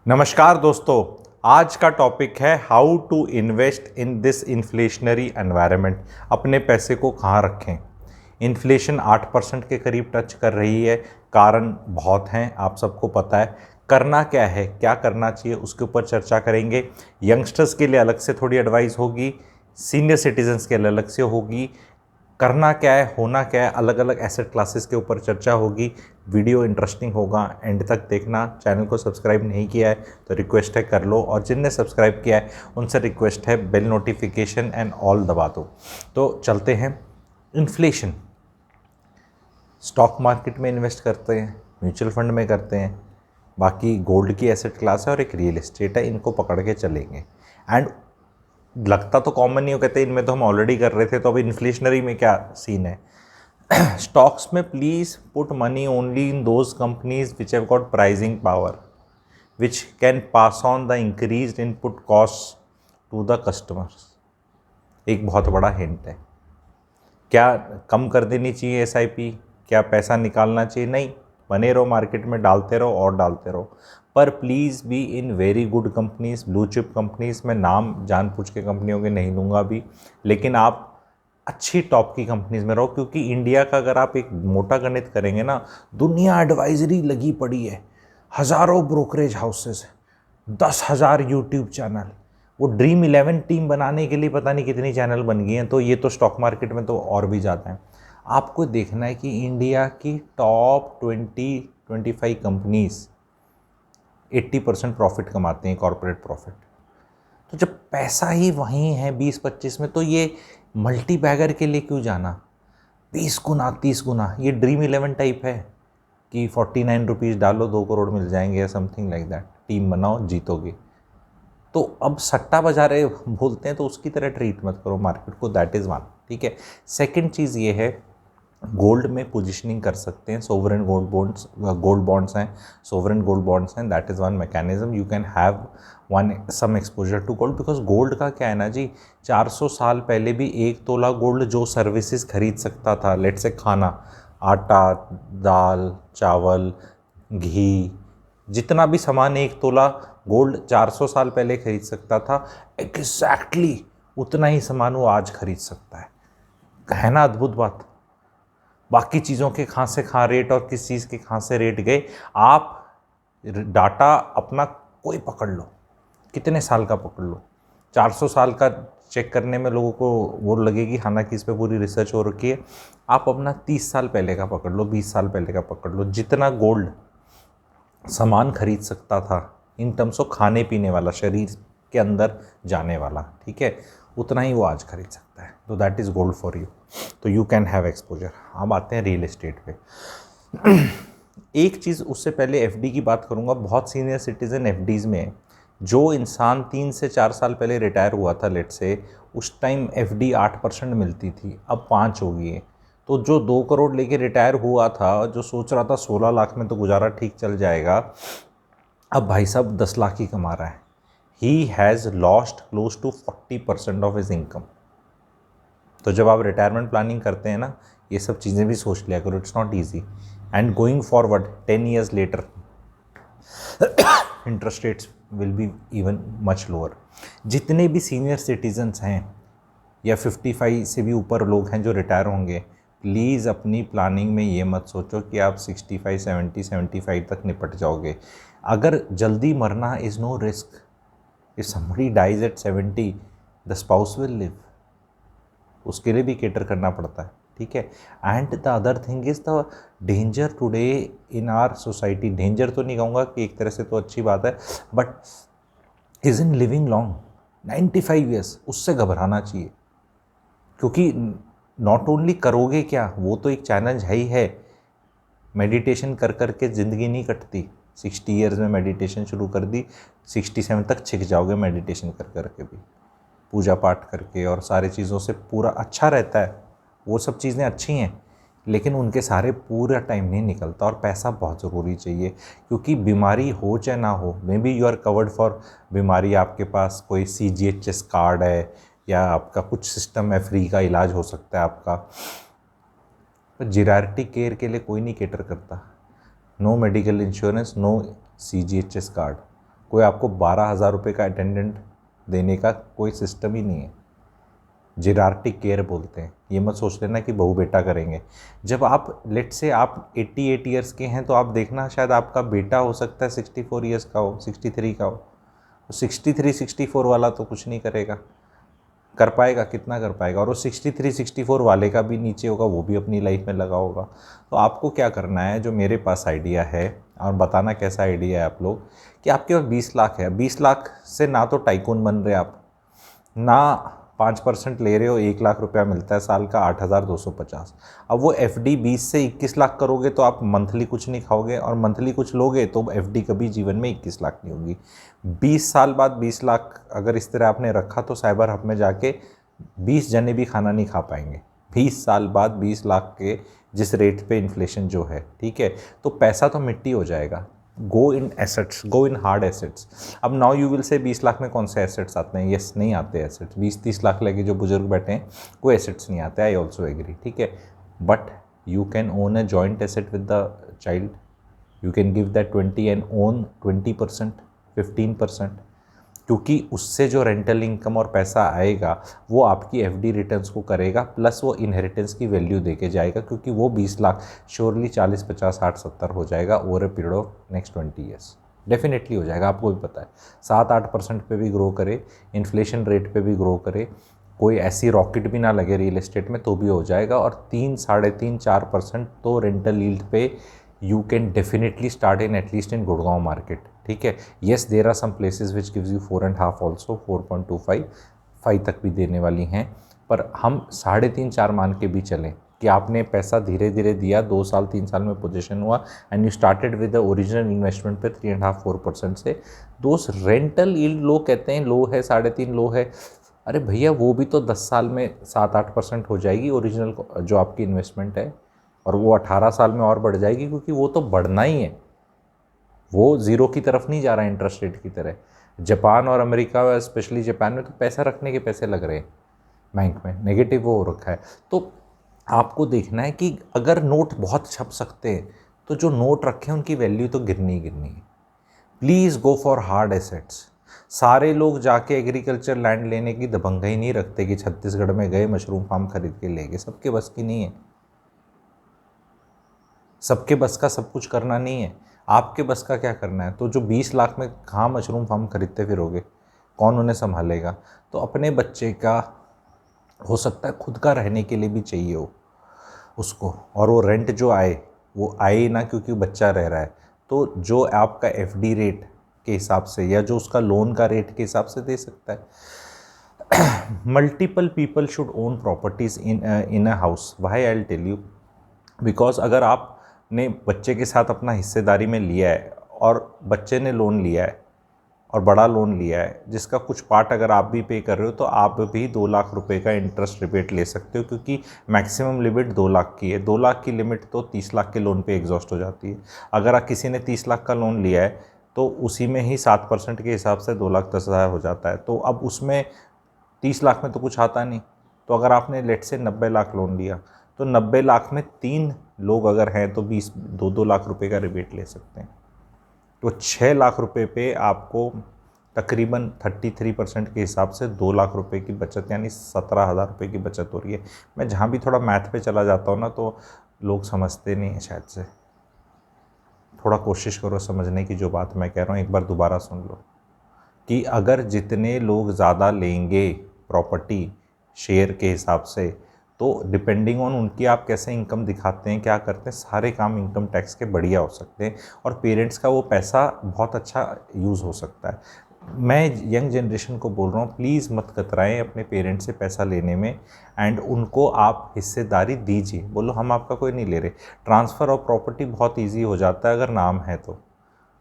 नमस्कार दोस्तों, आज का टॉपिक है how to invest in this inflationary environment. अपने पैसे को कहाँ रखें। इन्फ्लेशन 8% के करीब टच कर रही है। कारण बहुत हैं, आप सबको पता है। करना क्या है, क्या करना चाहिए, उसके ऊपर चर्चा करेंगे। यंगस्टर्स के लिए अलग से थोड़ी एडवाइस होगी, सीनियर सिटीजन्स के लिए अलग से होगी। करना क्या है, होना क्या है, अलग अलग एसेट क्लासेस के ऊपर चर्चा होगी। वीडियो इंटरेस्टिंग होगा, एंड तक देखना। चैनल को सब्सक्राइब नहीं किया है तो रिक्वेस्ट है कर लो, और जिनने सब्सक्राइब किया है उनसे रिक्वेस्ट है बेल नोटिफिकेशन एंड ऑल दबा दो। तो चलते हैं। इन्फ्लेशन, स्टॉक मार्केट में इन्वेस्ट करते हैं, म्यूचुअल फंड में करते हैं, बाकी गोल्ड की एसेट क्लास है और एक रियल एस्टेट है, इनको पकड़ के चलेंगे। एंड लगता तो कॉमन ही हो, कहते हैं इनमें तो हम ऑलरेडी कर रहे थे, तो अब इन्फ्लेशनरी में क्या सीन है। स्टॉक्स में please put money only in those companies which have got pricing power, which can pass on the increase input cost to the customers. एक बहुत बड़ा हिंट है। क्या कम कर देनी चाहिए एसआईपी, क्या पैसा निकालना चाहिए? नहीं, बने रहो मार्केट में, डालते रहो और डालते रहो, पर please be in very good companies, blue chip companies. मैं नाम जान पूछ के कंपनियों के नहीं लूँगा भी, लेकिन आप अच्छी टॉप की कंपनीज में रहो। क्योंकि इंडिया का अगर आप एक मोटा गणित करेंगे ना, दुनिया एडवाइजरी लगी पड़ी है, हज़ारों ब्रोकरेज हाउसेस, 10,000 यूट्यूब चैनल, वो ड्रीम 11 टीम बनाने के लिए पता नहीं कितनी चैनल बन गई हैं। तो ये तो स्टॉक मार्केट में तो और भी ज़्यादा है। आपको देखना है कि इंडिया की टॉप 20-25 कंपनीज 80% प्रॉफिट कमाते हैं, कॉरपोरेट प्रॉफिट। तो जब पैसा ही वहीं है 20-25 में, तो ये मल्टी बैगर के लिए क्यों जाना? 20 गुना 30 गुना, ये ड्रीम 11 टाइप है कि 49 रुपीज़ डालो 2 करोड़ मिल जाएंगे या समथिंग लाइक दैट। टीम बनाओ, जीतोगे। तो अब सट्टा बाजारे बोलते हैं तो उसकी तरह ट्रीट मत करो मार्केट को, दैट इज़ वन। ठीक है। सेकंड चीज़ ये है, गोल्ड में पोजीशनिंग कर सकते हैं। सोवरेन गोल्ड बॉन्ड्स हैं, सोवरेन गोल्ड बॉन्ड्स हैं, that is one mechanism. You can have one some exposure to gold, because gold का क्या है ना जी, 400 साल पहले भी 1 तोला गोल्ड जो सर्विसेज खरीद सकता था, लेट से खाना, आटा, दाल, चावल, घी, जितना भी सामान 1 तोला गोल्ड 400 साल पहले खरीद सकता था, एग्जैक्टली उतना ही सामान वो आज खरीद सकता है ना अद्भुत बात। बाकी चीज़ों के कहाँ से कहाँ रेट और किस चीज़ के कहाँ से रेट गए, आप डाटा अपना कोई पकड़ लो, कितने साल का पकड़ लो, 400 साल का चेक करने में लोगों को वो लगेगी, हालांकि इस पर पूरी रिसर्च हो रखी है। आप अपना 30 साल पहले का पकड़ लो, 20 साल पहले का पकड़ लो, जितना गोल्ड सामान खरीद सकता था इन टर्म्स ऑफ खाने पीने वाला, शरीर के अंदर जाने वाला, ठीक है, उतना ही वो आज खरीद सकता है। तो that is gold for you, तो यू कैन हैव एक्सपोजर। अब आते हैं रियल एस्टेट पे। एक चीज़ उससे पहले एफडी की बात करूँगा। बहुत सीनियर सिटीज़न एफडीज़ में, जो इंसान 3 से 4 साल पहले रिटायर हुआ था, लेट से, उस टाइम एफडी 8% मिलती थी, अब 5 हो गई है। तो जो 2 करोड़ लेके रिटायर हुआ था, जो सोच रहा था 16 लाख में तो गुजारा ठीक चल जाएगा, अब भाई साहब 10 लाख ही कमा रहा है। He has lost close to 40% of his income. तो जब आप रिटायरमेंट प्लानिंग करते हैं ना, ये सब चीज़ें भी सोच लिया करो, it's not easy. And going forward 10 years later interest rates will be even much lower. जितने भी सीनियर सिटीजन्स हैं या 55 से भी ऊपर लोग हैं जो रिटायर होंगे, प्लीज़ अपनी प्लानिंग में ये मत सोचो कि आप 65, 70, 75 तक निपट जाओगे। अगर जल्दी मरना is no risk. If somebody dies at 70, the spouse will live, उसके लिए भी केटर करना पड़ता है, ठीक है। And the other thing is the danger today in our society. Danger तो नहीं कहूँगा, कि एक तरह से तो अच्छी बात है, but is in living long 95 years, उससे घबराना चाहिए। क्योंकि नॉट ओनली करोगे क्या, वो तो एक चैलेंज है ही है। मेडिटेशन कर कर के ज़िंदगी नहीं कटती। 60 years में मेडिटेशन शुरू कर दी, 67 तक छिक जाओगे मेडिटेशन कर कर के भी, पूजा पाठ करके और सारी चीज़ों से पूरा अच्छा रहता है। वो सब चीज़ें अच्छी हैं, लेकिन उनके सारे पूरा टाइम नहीं निकलता, और पैसा बहुत ज़रूरी चाहिए। क्योंकि बीमारी हो चाहे ना हो, maybe you are covered for बीमारी, आपके पास कोई CGHS कार्ड है या आपका कुछ सिस्टम है, फ्री का इलाज हो सकता है आपका, पर जीरार्टी केयर के लिए कोई नहीं केटर करता। No medical insurance, no CGHS card, कोई आपको 12,000 रुपये का अटेंडेंट देने का कोई सिस्टम ही नहीं है। जिरार्टिक केयर बोलते हैं। ये मत सोच लेना कि बहू बेटा करेंगे। जब आप लेट से आप 88 ईयर्स के हैं तो आप देखना शायद आपका बेटा हो सकता है 64 ईयर्स का हो, 63 का हो। 63-64 वाला तो कुछ नहीं करेगा, कर पाएगा, कितना कर पाएगा। और वो 63-64 वाले का भी नीचे होगा, वो भी अपनी लाइफ में लगा होगा। तो आपको क्या करना है, जो मेरे पास आइडिया है, और बताना कैसा आइडिया है आप लोग, कि आपके पास 20 लाख है। 20 लाख से ना तो टाइकून बन रहे आप, ना 5% ले रहे हो, 1 लाख रुपया मिलता है साल का, 8,250। अब वो एफडी 20 से 21 लाख करोगे तो आप मंथली कुछ नहीं खाओगे, और मंथली कुछ लोगे तो एफडी कभी जीवन में 21 लाख नहीं होगी। 20 साल बाद 20 लाख अगर इस तरह आपने रखा तो साइबर हब में जाके 20 जने भी खाना नहीं खा पाएंगे। 20 साल बाद 20 लाख के जिस रेट पे इन्फ्लेशन जो है, ठीक है, तो पैसा तो मिट्टी हो जाएगा। Go in assets, go in hard assets. अब now you will say 20 lakh में कौन से एसेट्स आते हैं? यस, नहीं आते एसेट्स। 20-30 लाख लेके जो बुजुर्ग बैठे हैं कोई एसेट्स नहीं आते। आई ऑल्सो एग्री, ठीक है। But you can own a joint asset with the child. You can give that 20 and own 20%, 15%, क्योंकि उससे जो रेंटल इनकम और पैसा आएगा वो आपकी एफडी रिटर्न्स को करेगा, प्लस वो इनहेरिटेंस की वैल्यू देके जाएगा, क्योंकि वो 20 लाख श्योरली 40, 50, 60, 70 हो जाएगा over a period of next 20 years. Definitely हो जाएगा, आपको भी पता है। 7-8% पे भी ग्रो करे, इन्फ्लेशन रेट पे भी ग्रो करे, कोई ऐसी रॉकेट भी ना लगे रियल एस्टेट में तो भी हो जाएगा। और 3, 3.5, 4% तो रेंटल यील्ड पे you can definitely start in at least in Gurgaon market, ठीक है। Yes, there are some places which gives you 4.5 also, 4.25, 5 तक भी देने वाली हैं। पर हम 3.5-4 मान के भी चलें कि आपने पैसा धीरे धीरे दिया, 2 साल 3 साल में पोजीशन हुआ, and you started with the original investment पे 3.5-4% से। दोस्त रेंटल यील्ड लोग कहते हैं लो है, 3.5 लो है। अरे भैया, वो भी तो 10 साल में 7-8% हो जाएगी ओरिजिनल जो आपकी इन्वेस्टमेंट है, और वो 18 साल में और बढ़ जाएगी, क्योंकि वो तो बढ़ना ही है, वो ज़ीरो की तरफ नहीं जा रहा है इंटरेस्ट रेट की तरह। जापान और अमेरिका, स्पेशली जापान में तो पैसा रखने के पैसे लग रहे हैं बैंक में, नेगेटिव वो हो रखा है। तो आपको देखना है कि अगर नोट बहुत छप सकते हैं तो जो नोट रखे हैं उनकी वैल्यू तो गिरनी ही गिरनी है। Please go for hard assets. सारे लोग जाके एग्रीकल्चर लैंड लेने की दबंगई नहीं रखते कि छत्तीसगढ़ में गए मशरूम फार्म खरीद के ले गए। सबके बस की नहीं है, सबके बस का सब कुछ करना नहीं है। आपके बस का क्या करना है? तो जो 20 लाख में कहाँ मशरूम फार्म खरीदते फिरोगे, कौन उन्हें संभालेगा? तो अपने बच्चे का हो सकता है खुद का रहने के लिए भी चाहिए हो उसको, और वो रेंट जो आए वो आए ना क्योंकि बच्चा रह रहा है। तो जो आपका एफडी रेट के हिसाब से या जो उसका लोन का रेट के हिसाब से दे सकता है। Multiple people should own properties in a house. Why I will tell you, because अगर आपने बच्चे के साथ अपना हिस्सेदारी में लिया है और बच्चे ने लोन लिया है और बड़ा लोन लिया है, जिसका कुछ पार्ट अगर आप भी पे कर रहे हो तो आप भी 2 लाख रुपए का इंटरेस्ट रिबेट ले सकते हो, क्योंकि मैक्सिमम लिमिट 2 लाख की है। 2 लाख की लिमिट तो 30 लाख के लोन पे एग्जॉस्ट हो जाती है। अगर आप किसी ने 30 लाख का लोन लिया है तो उसी में ही 7% के हिसाब से 2,10,000 हो जाता है। तो अब उसमें 30 लाख में तो कुछ आता नहीं। तो अगर आपने लेट से 90 लाख लोन लिया तो 90 लाख में 3 लोग अगर हैं तो 2-2 लाख रुपए का रिबेट ले सकते हैं। तो 6 लाख रुपए पे आपको तकरीबन 33% के हिसाब से 2 लाख रुपए की बचत, यानी 17,000 रुपये की बचत हो रही है। मैं जहाँ भी थोड़ा मैथ पे चला जाता हूँ ना तो लोग समझते नहीं हैं शायद से। थोड़ा कोशिश करो समझने की, जो बात मैं कह रहा हूँ एक बार दोबारा सुन लो, कि अगर जितने लोग ज़्यादा लेंगे प्रॉपर्टी शेयर के हिसाब से, तो डिपेंडिंग ऑन उनकी आप कैसे इनकम दिखाते हैं, क्या करते हैं, सारे काम इनकम टैक्स के बढ़िया हो सकते हैं और पेरेंट्स का वो पैसा बहुत अच्छा यूज़ हो सकता है। मैं यंग जनरेशन को बोल रहा हूँ, प्लीज़ मत कतराएं अपने पेरेंट्स से पैसा लेने में, एंड उनको आप हिस्सेदारी दीजिए। बोलो हम आपका कोई नहीं ले रहे। ट्रांसफ़र ऑफ प्रॉपर्टी बहुत ईजी हो जाता है अगर नाम है तो।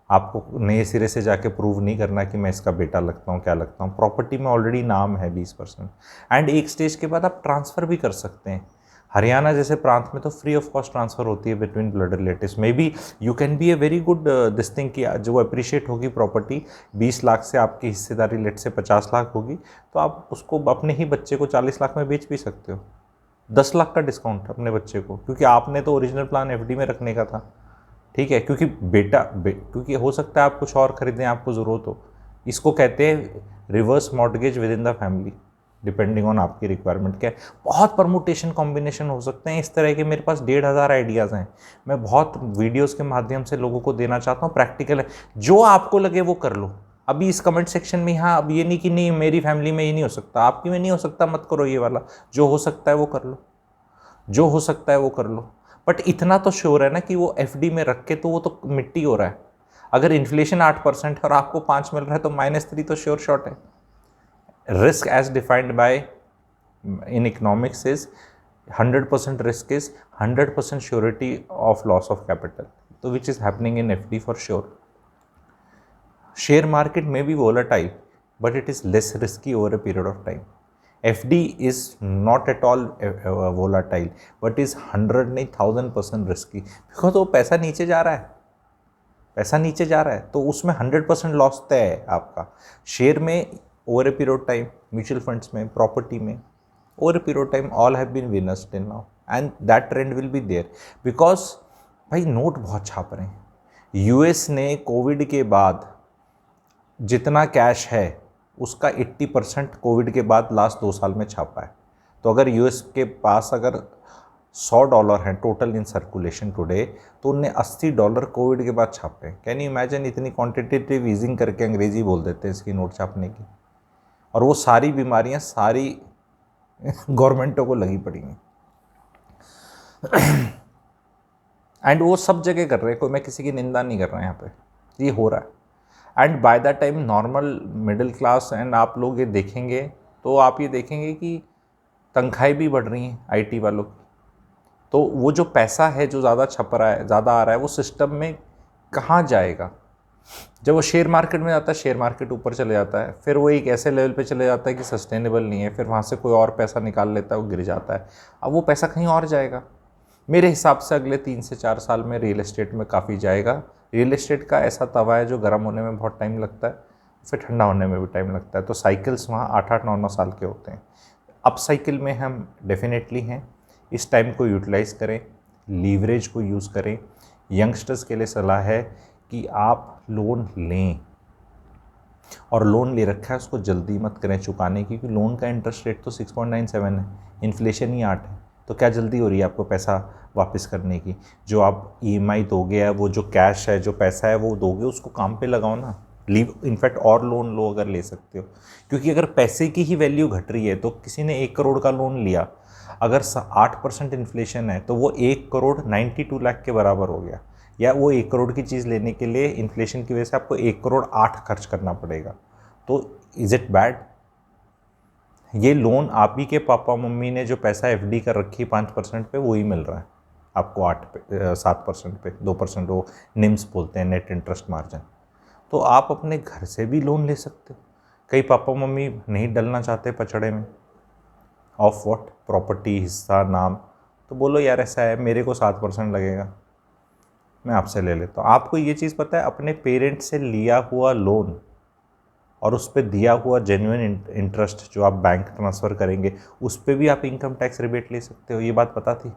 आपको नए सिरे से जाके प्रूव नहीं करना कि मैं इसका बेटा लगता हूँ, क्या लगता हूँ। प्रॉपर्टी में ऑलरेडी नाम है 20%, एंड एक स्टेज के बाद आप ट्रांसफ़र भी कर सकते हैं। हरियाणा जैसे प्रांत में तो फ्री ऑफ कॉस्ट ट्रांसफ़र होती है between blood relatives. May be you can be a very good this thing कि जो अप्रिशिएट होगी प्रॉपर्टी 20 लाख से आपकी हिस्सेदारी लेट से 50 लाख होगी, तो आप उसको अपने ही बच्चे को 40 लाख में बेच भी सकते हो। 10 लाख का डिस्काउंट अपने बच्चे को, क्योंकि आपने तो ओरिजिनल प्लान एफडी में रखने का था। ठीक है, क्योंकि क्योंकि हो सकता है आप कुछ और खरीदें, आपको ज़रूरत हो। इसको कहते हैं reverse mortgage with in the family, depending on आपकी रिक्वायरमेंट क्या है। बहुत परमुटेशन कॉम्बिनेशन हो सकते हैं इस तरह के। मेरे पास 1,500 आइडियाज़ हैं, मैं बहुत वीडियोस के माध्यम से लोगों को देना चाहता हूँ। प्रैक्टिकल है, जो आपको लगे वो कर लो। अभी इस कमेंट सेक्शन में, हाँ अब ये नहीं कि नहीं मेरी फैमिली में ये नहीं हो सकता, आपकी में नहीं हो सकता, मत करो ये वाला। जो हो सकता है वो कर लो, जो हो सकता है वो कर लो। बट इतना तो श्योर है ना कि वो एफडी में रख के तो वो तो मिट्टी हो रहा है। अगर इन्फ्लेशन 8% है और आपको 5 मिल रहा है तो -3 तो श्योर शॉट है। Risk as defined by in economics is 100% risk is 100% surety of loss of capital, तो which is happening in FD for sure. Share market may be volatile, but it is less risky over a period of time. FD is not at all volatile, but is 100 नहीं 1000% risky, because वो पैसा नीचे जा रहा है, पैसा नीचे जा रहा है तो उसमें 100% लॉस तय है आपका। शेयर में over a period of time, mutual funds में, प्रॉपर्टी में over a period of time all have been winners till now, and that trend will be there. Because भाई नोट बहुत छाप रहे हैं। यूएस ने कोविड के बाद जितना कैश है उसका 80% कोविड के बाद लास्ट 2 साल में छापा है। तो अगर यूएस के पास अगर $100 हैं टोटल इन सर्कुलेशन टुडे, तो उनने $80 कोविड के बाद छापे हैं। कैन यू इमेजिन, इतनी क्वांटिटेटिव ईजिंग करके अंग्रेजी बोल देते हैं इसकी नोट छापने की, और वो सारी बीमारियां सारी गवर्नमेंटों को लगी पड़ी हैं। एंड वो सब जगह कर रहे हैं, कोई मैं किसी की निंदा नहीं कर रहा यहाँ पे, ये हो रहा है। And by the time normal middle class and आप लोग ये देखेंगे तो आप ये देखेंगे कि तनख्वाहें भी बढ़ रही हैं आईटी वालों की। तो वो जो पैसा है जो ज़्यादा छप रहा है, ज़्यादा आ रहा है, वो सिस्टम में कहाँ जाएगा? जब वो शेयर मार्केट में जाता है, शेयर मार्केट ऊपर चले जाता है, फिर वो एक ऐसे लेवल पे चले जाता है कि सस्टेनेबल नहीं है, फिर वहाँ से कोई और पैसा निकाल लेता है, वो गिर जाता है। अब वो पैसा कहीं और जाएगा। मेरे हिसाब से अगले 3 से 4 साल में रियल एस्टेट में काफ़ी जाएगा। रियल एस्टेट का ऐसा तवा है जो गर्म होने में बहुत टाइम लगता है, फिर ठंडा होने में भी टाइम लगता है। तो साइकिल्स वहाँ 8-8, 9-9 साल के होते हैं। अप साइकिल में हम डेफिनेटली हैं, इस टाइम को यूटिलाइज़ करें, लीवरेज को यूज़ करें। यंगस्टर्स के लिए सलाह है कि आप लोन लें, और लोन ले रखा है उसको जल्दी मत करें चुकाने की, क्योंकि लोन का इंटरेस्ट रेट तो 6.97 है, इन्फ्लेशन ही 8 है। तो क्या जल्दी हो रही है आपको पैसा वापस करने की? जो आप ईएमआई दोगे या वो जो कैश है, जो पैसा है वो दोगे, उसको काम पे लगाओ ना। लीव इनफैक्ट और लोन लो अगर ले सकते हो, क्योंकि अगर पैसे की ही वैल्यू घट रही है तो किसी ने 1 करोड़ का लोन लिया, अगर 8% इन्फ्लेशन है तो वो 1 करोड़ 92 लाख के बराबर हो गया। या वो 1 करोड़ की चीज़ लेने के लिए इन्फ्लेशन की वजह से आपको 1 करोड़ 8 खर्च करना पड़ेगा। तो इज़ इट बैड? ये लोन आप ही के पापा मम्मी ने जो पैसा एफडी कर रखी 5% पे, वही मिल रहा है आपको 7% पे, 2% वो निम्स बोलते हैं, नेट इंटरेस्ट मार्जिन। तो आप अपने घर से भी लोन ले सकते हो। कई पापा मम्मी नहीं डलना चाहते पचड़े में, ऑफ व्हाट, प्रॉपर्टी, हिस्सा, नाम। तो बोलो यार ऐसा है, मेरे को 7% लगेगा, मैं आपसे ले लेता हूँ। आपको ये चीज़ पता है, अपने पेरेंट्स से लिया हुआ लोन और उस पर दिया हुआ जेन्युइन इंटरेस्ट जो आप बैंक ट्रांसफ़र करेंगे, उस पर भी आप इनकम टैक्स रिबेट ले सकते हो। ये बात पता थी?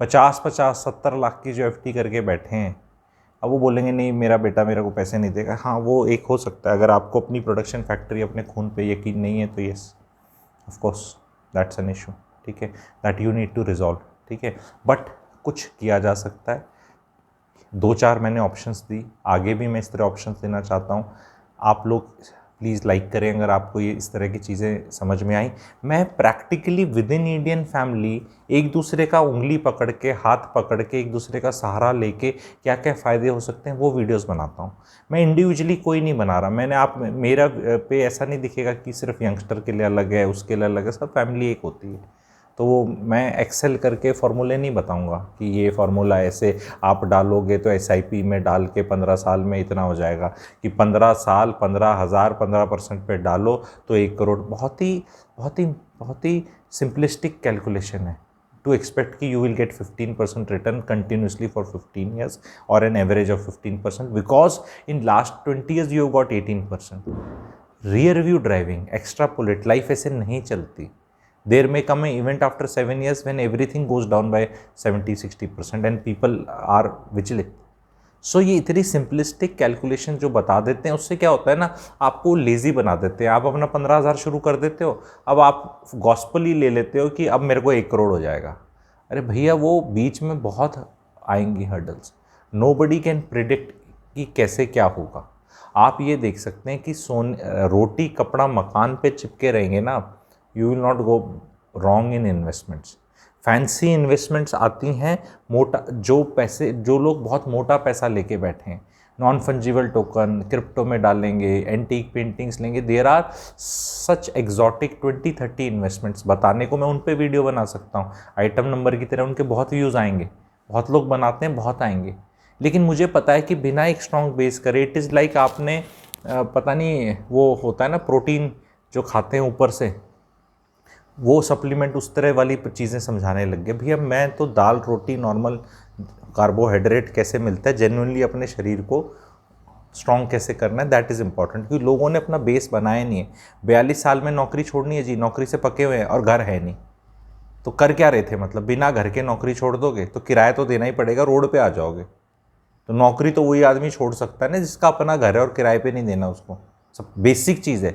50-70 लाख की जो एफडी करके बैठे हैं, अब वो बोलेंगे नहीं मेरा बेटा मेरे को पैसे नहीं देगा। हाँ, वो एक हो सकता है। अगर आपको अपनी प्रोडक्शन फैक्ट्री, अपने खून पे यकीन नहीं है तो yes, of course that's an issue, ठीक है, that you need to resolve, ठीक है। बट कुछ किया जा सकता है। 2-4 मैंने ऑप्शंस दी, आगे भी मैं इस तरह ऑप्शंस देना चाहता हूँ। आप लोग प्लीज़ लाइक करें अगर आपको ये इस तरह की चीज़ें समझ में आई। मैं practically with in Indian family एक दूसरे का उंगली पकड़ के, हाथ पकड़ के, एक दूसरे का सहारा लेके क्या क्या फ़ायदे हो सकते हैं वो वीडियोस बनाता हूँ। मैं इंडिविजुअली कोई नहीं बना रहा। मैंने आप मेरा पे ऐसा नहीं दिखेगा कि सिर्फ यंगस्टर के लिए अलग है, उसके लिए अलग है, सब फैमिली एक होती है। तो वो मैं एक्सेल करके फार्मूले नहीं बताऊंगा कि ये फार्मूला ऐसे आप डालोगे तो एसआईपी में डाल के 15 साल में इतना हो जाएगा, कि 15 साल 15,000 15% पे डालो तो 1 करोड़। बहुत ही सिंपलिस्टिक कैलकुलेशन है टू एक्सपेक्ट कि you will get 15% return continuously for 15 years और an average of 15%, because in last 20 years you got 18%। Rear view driving, extrapolate, life ऐसे नहीं चलती। There may come an event after 7 years when everything goes down by 70-60% and people are vigilant. सो ये इतनी simplistic calculation जो बता देते हैं उससे क्या होता है ना, आपको लेज़ी बना देते हैं। आप अपना 15,000 शुरू कर देते हो, अब आप गॉस्पल ही ले लेते हो कि अब मेरे को 1 करोड़ हो जाएगा। अरे भैया वो बीच में बहुत आएंगी हर्डल्स, नोबडी कैन प्रिडिक्ट कि कैसे क्या होगा। आप ये देख सकते हैं कि रोटी कपड़ा मकान पे चिपके रहेंगे ना, you will not go wrong in investments. Fancy investments आती हैं मोटा, जो लोग बहुत मोटा पैसा लेके बैठे हैं, नॉन फंजिबल टोकन क्रिप्टो में डालेंगे, एंटीक पेंटिंग्स लेंगे, there are such exotic 20-30 investments. बताने को मैं उन पे वीडियो बना सकता हूँ, आइटम नंबर की तरह उनके बहुत व्यूज़ आएंगे, बहुत लोग बनाते हैं, बहुत आएंगे। लेकिन मुझे पता है कि बिना एक स्ट्रॉन्ग बेस करे, इट इज़ लाइक आपने पता नहीं वो होता है ना प्रोटीन जो खाते हैं ऊपर से, वो सप्लीमेंट उस तरह वाली चीज़ें समझाने लग गए। भैया मैं तो दाल रोटी नॉर्मल कार्बोहाइड्रेट कैसे मिलता है, जेन्युइनली अपने शरीर को स्ट्रॉन्ग कैसे करना है, दैट इज़ इंपॉर्टेंट। क्योंकि लोगों ने अपना बेस बनाया नहीं है। 42 साल में नौकरी छोड़नी है जी, नौकरी से पके हुए हैं और घर है नहीं, तो कर क्या रहे थे? मतलब बिना घर के नौकरी छोड़ दोगे तो किराया तो देना ही पड़ेगा, रोड पे आ जाओगे। तो नौकरी तो वही आदमी छोड़ सकता है ना जिसका अपना घर है और किराए पे नहीं देना उसको। सब बेसिक चीज़ है।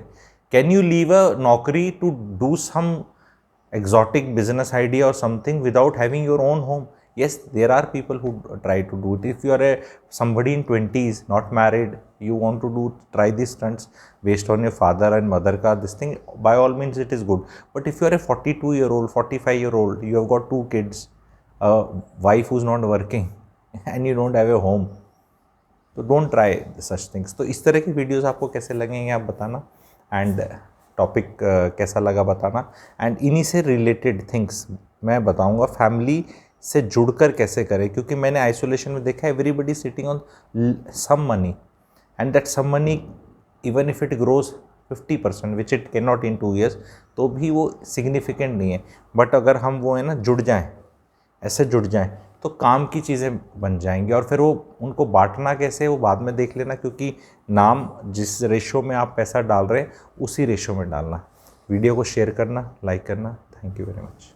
कैन यू लीव अ नौकरी to do some exotic business idea or something without having your own home? Yes, there are people who try to do it. If you are somebody in 20s, not married, you want to try these stunts based on your father and mother ka this thing, by all means it is good. But if you are a 42-year-old, 45-year-old, you have got 2 kids, a wife who's not working and you don't have a home, तो don't try such things. तो इस तरह की videos आपको कैसे लगेंगे आप बताना, एंड टॉपिक कैसा लगा बताना। एंड इन्हीं से रिलेटेड थिंग्स मैं बताऊंगा, फैमिली से जुड़कर कैसे करें। क्योंकि मैंने आइसोलेशन में देखा है everybody sitting on some money, and that some money even if it grows 50% which it can not in 2 years, तो भी वो सिग्निफिकेंट नहीं है। बट अगर हम वो है ना जुड़ जाएँ, ऐसे जुड़ जाएँ, तो काम की चीज़ें बन जाएंगी। और फिर वो उनको बांटना कैसे वो बाद में देख लेना, क्योंकि नाम जिस रेशो में आप पैसा डाल रहे हैं उसी रेशो में डालना। वीडियो को शेयर करना, लाइक करना। Thank you very much.